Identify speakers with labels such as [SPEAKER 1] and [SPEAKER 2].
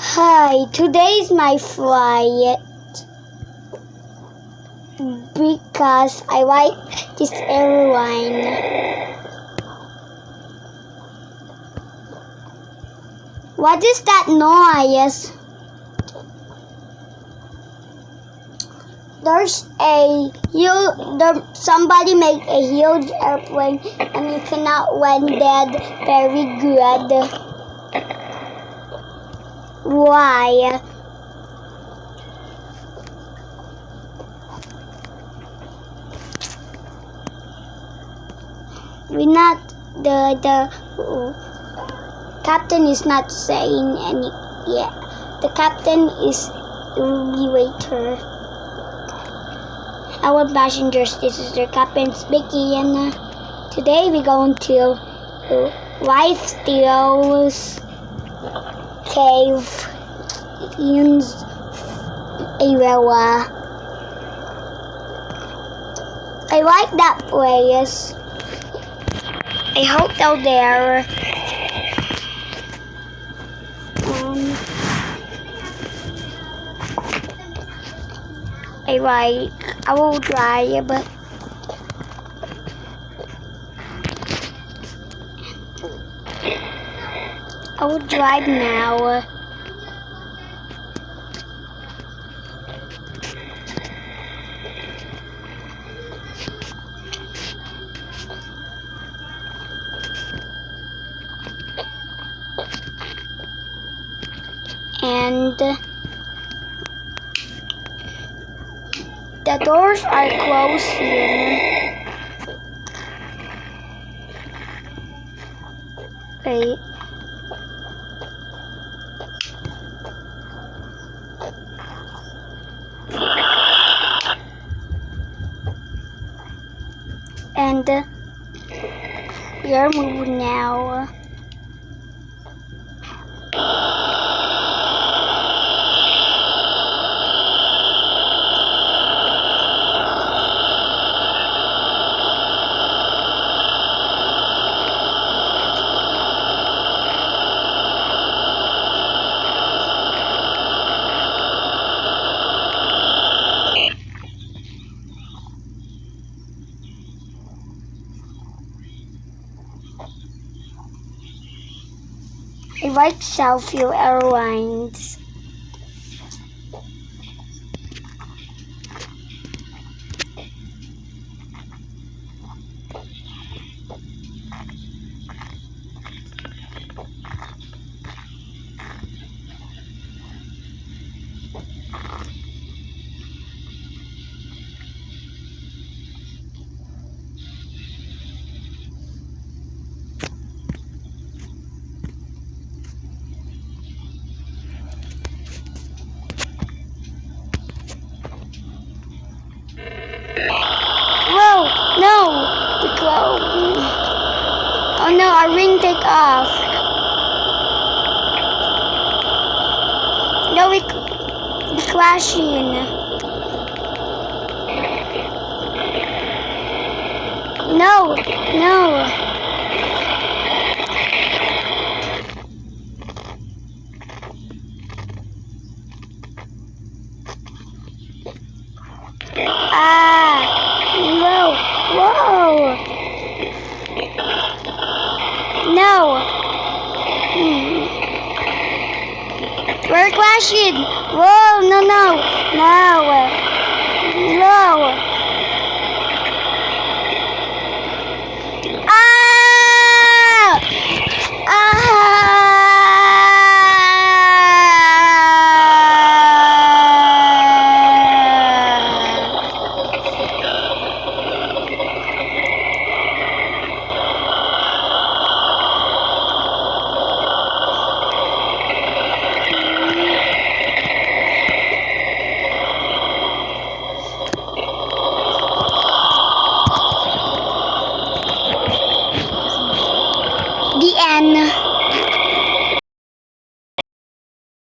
[SPEAKER 1] Hi, today's my flight because I like this airline. What is that noise? Somebody made a huge airplane and you cannot land that very good. Why? We not the captain is not saying any. Yeah, the captain is the waiter. Our passengers, this is their captain speaking. And today we're going to White Steel's cave in Iowa. I like that place. I hope they're there. I will drive. I will drive now. And the doors are closing. Wait. And we are moving now. I like Southfield Airlines. Whoa, no, we close. Oh no, our ring take off. No, we crashing. No, no. Whoa, whoa. No. We're crashing. Whoa, no, no, no. No.